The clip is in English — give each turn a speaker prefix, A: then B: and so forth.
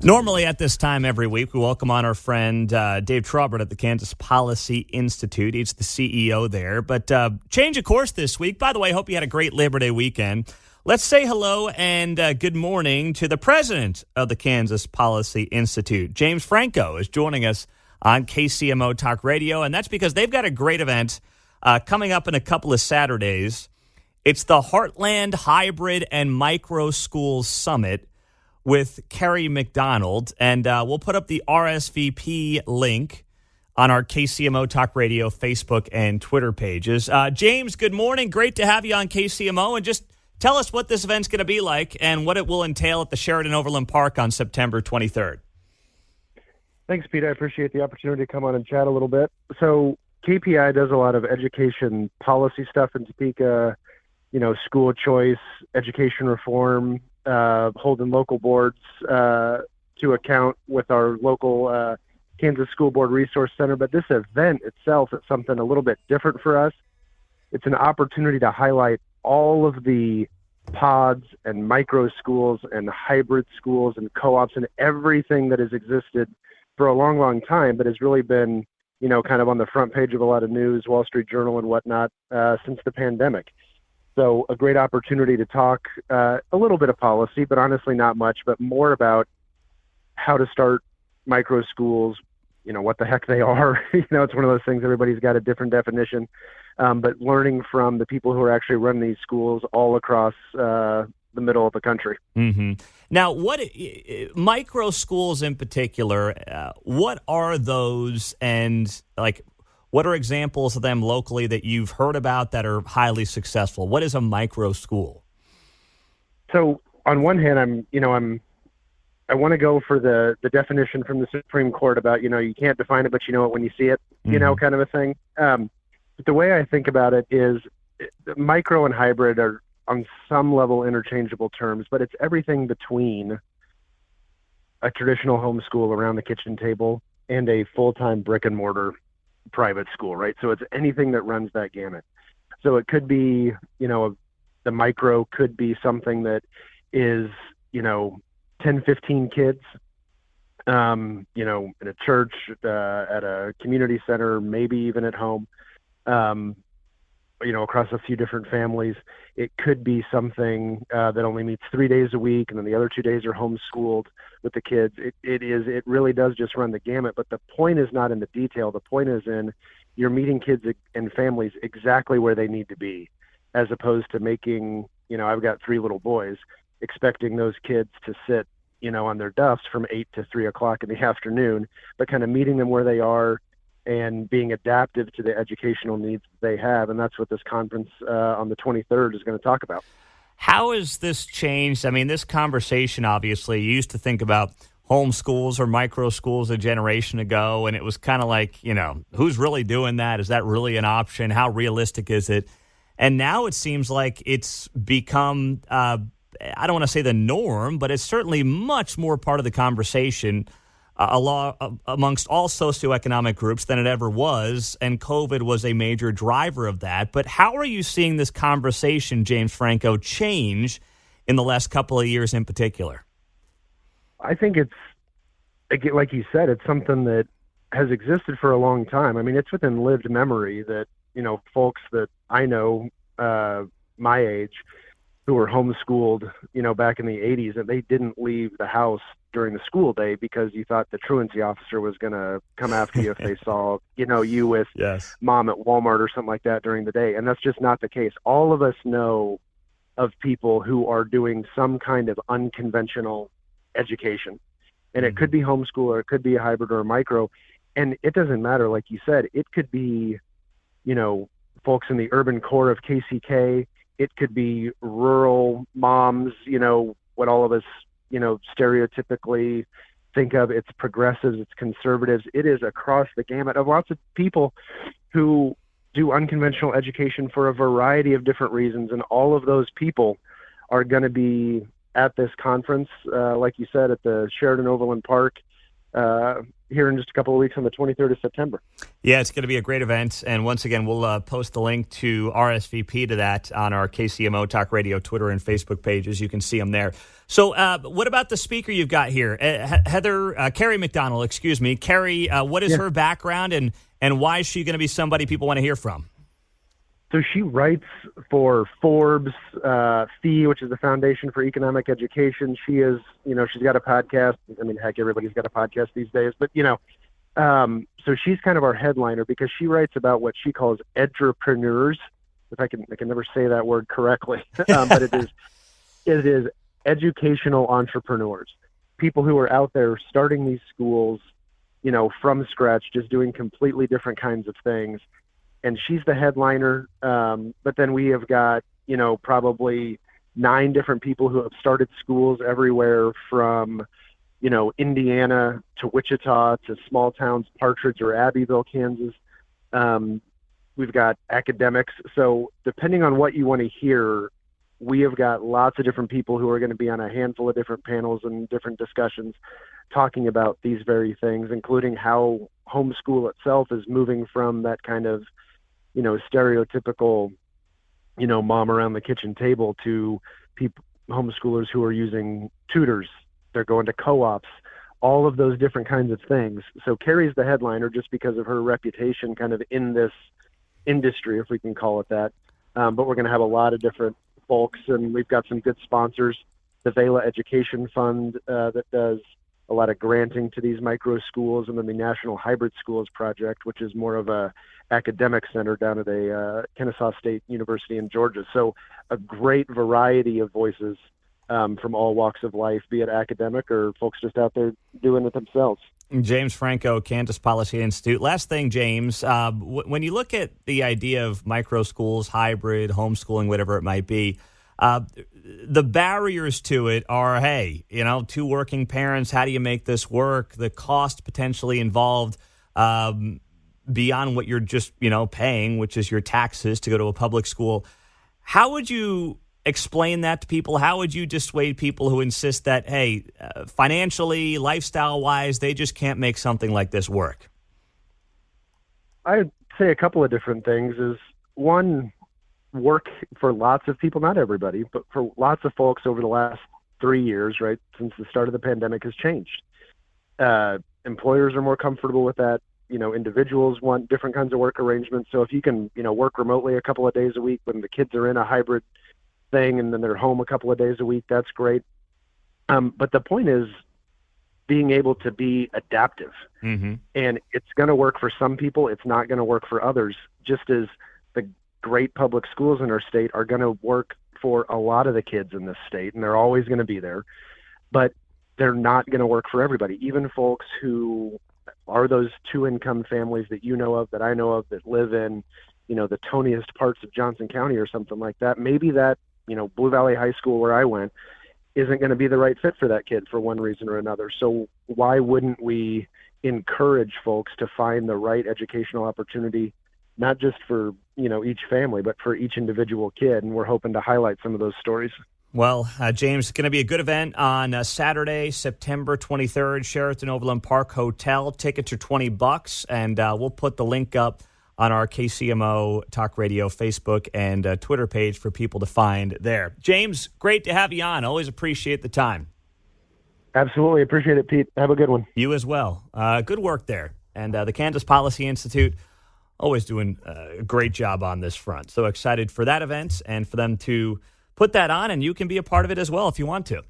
A: Normally at this time every week, we welcome on our friend Dave Trubert at the Kansas Policy Institute. He's the CEO there. But change of course this week. By the way, hope you had a great Labor Day weekend. Let's say hello and good morning to the president of the Kansas Policy Institute. James Franko is joining us on KCMO Talk Radio, and that's because they've got a great event coming up in a couple of Saturdays. It's the Heartland Hybrid and Micro Schools Summit with Kerry McDonald, and we'll put up the RSVP link on our KCMO Talk Radio Facebook and Twitter pages. James, good morning. Great to have you on KCMO, and just tell us what this event's going to be like and what it will entail at the Sheridan Overland Park on September 23rd.
B: Thanks, Pete. I appreciate the opportunity to come on and chat a little bit. So KPI does a lot of education policy stuff in Topeka, school choice, education reform, holding local boards to account with our local Kansas School Board Resource Center. But this event itself is something a little bit different for us. It's an opportunity to highlight all of the pods and micro schools and hybrid schools and co-ops and everything that has existed for a long, long time, but has really been, kind of on the front page of a lot of news, Wall Street Journal and whatnot, since the pandemic. So a great opportunity to talk a little bit of policy, but honestly not much, but more about how to start micro schools, what the heck they are. It's one of those things, everybody's got a different definition, but learning from the people who are actually running these schools all across the middle of the country.
A: Mm-hmm. Now, what micro schools in particular, what are those, and what are examples of them locally that you've heard about that are highly successful? What is a micro school?
B: So on one hand, I want to go for the definition from the Supreme Court about, you can't define it, but you know it when you see it, kind of a thing. But the way I think about it is micro and hybrid are on some level interchangeable terms, but it's everything between a traditional homeschool around the kitchen table and a full-time brick and mortar private school, right? So it's anything that runs that gamut. So it could be, the micro could be something that is, 10, 15 kids, in a church, at a community center, maybe even at home, across a few different families. It could be something that only meets 3 days a week, and then the other 2 days are homeschooled with the kids. It really does just run the gamut. But the point is not in the detail. The point is in you're meeting kids and families exactly where they need to be, as opposed to making, I've got 3 little boys, expecting those kids to sit, on their duffs from 8 to 3 o'clock in the afternoon, but kind of meeting them where they are and being adaptive to the educational needs that they have. And that's what this conference on the 23rd is going to talk about.
A: How has this changed? I mean, this conversation, obviously, you used to think about homeschools or micro schools a generation ago, and it was kind of like, who's really doing that? Is that really an option? How realistic is it? And now it seems like it's become, I don't want to say the norm, but it's certainly much more part of the conversation amongst all socioeconomic groups than it ever was, and COVID was a major driver of that. But how are you seeing this conversation, James Franko, change in the last couple of years in particular?
B: I think it's, like you said, it's something that has existed for a long time. I mean, it's within lived memory that, folks that I know my age who were homeschooled, back in the 80s, and they didn't leave the house during the school day because you thought the truancy officer was going to come after you if they saw, you with mom at Walmart or something like that during the day. And that's just not the case. All of us know of people who are doing some kind of unconventional education. And it could be homeschool, or it could be a hybrid or a micro. And it doesn't matter. Like you said, it could be, folks in the urban core of KCK. It could be rural moms, what all of us, stereotypically think of. It's progressives, it's conservatives. It is across the gamut of lots of people who do unconventional education for a variety of different reasons. And all of those people are going to be at this conference, like you said, at the Sheridan Overland Park. here in just a couple of weeks on the 23rd of September.
A: Yeah, it's going to be a great event. And once again, we'll post the link to RSVP to that on our KCMO Talk Radio Twitter and Facebook pages. You can see them there. So what about the speaker you've got here? Carrie McDonald, excuse me. Carrie, what is her background and why is she going to be somebody people want to hear from?
B: So she writes for Forbes, FEE, which is the Foundation for Economic Education. She is, she's got a podcast. I mean, heck, everybody's got a podcast these days. But, so she's kind of our headliner because she writes about what she calls edupreneurs. If I can never say that word correctly, but it is educational entrepreneurs, people who are out there starting these schools, from scratch, just doing completely different kinds of things. And she's the headliner. But then we have got, probably 9 different people who have started schools everywhere from, Indiana to Wichita to small towns, Partridge or Abbeville, Kansas. We've got academics. So depending on what you want to hear, we have got lots of different people who are going to be on a handful of different panels and different discussions talking about these very things, including how homeschool itself is moving from that kind of, stereotypical, mom around the kitchen table to homeschoolers who are using tutors. They're going to co-ops, all of those different kinds of things. So Carrie's the headliner just because of her reputation kind of in this industry, if we can call it that. But we're going to have a lot of different folks, and we've got some good sponsors. The Vela Education Fund that does a lot of granting to these micro schools, and then the National Hybrid Schools Project, which is more of a academic center down at a Kennesaw State University in Georgia. So a great variety of voices from all walks of life, be it academic or folks just out there doing it themselves.
A: James Franko, Kansas Policy Institute. Last thing, James, when you look at the idea of micro schools, hybrid, homeschooling, whatever it might be, the barriers to it are, hey, 2 working parents, how do you make this work? The cost potentially involved beyond what you're just, paying, which is your taxes to go to a public school. How would you explain that to people? How would you dissuade people who insist that, hey, financially, lifestyle-wise, they just can't make something like this work?
B: I'd say a couple of different things. Is one, work for lots of people, not everybody, but for lots of folks over the last 3 years, right, since the start of the pandemic has changed. Employers are more comfortable with that. Individuals want different kinds of work arrangements. So if you can, work remotely a couple of days a week when the kids are in a hybrid thing and then they're home a couple of days a week, that's great. But the point is being able to be adaptive. Mm-hmm. And it's going to work for some people. It's not going to work for others, just as the great public schools in our state are going to work for a lot of the kids in this state, and they're always going to be there. But they're not going to work for everybody, even folks who are those 2-income families that you know of, that I know of, that live in, the toniest parts of Johnson County or something like that. Maybe that, Blue Valley High School where I went isn't going to be the right fit for that kid for one reason or another. So why wouldn't we encourage folks to find the right educational opportunity, not just for, each family, but for each individual kid? And we're hoping to highlight some of those stories.
A: Well, James, it's going to be a good event on Saturday, September 23rd, Sheraton Overland Park Hotel. Tickets are $20, and we'll put the link up on our KCMO Talk Radio Facebook and Twitter page for people to find there. James, great to have you on. Always appreciate the time.
B: Absolutely. Appreciate it, Pete. Have a good one.
A: You as well. Good work there. And the Kansas Policy Institute, always doing a great job on this front. So excited for that event and for them to put that on, and you can be a part of it as well if you want to.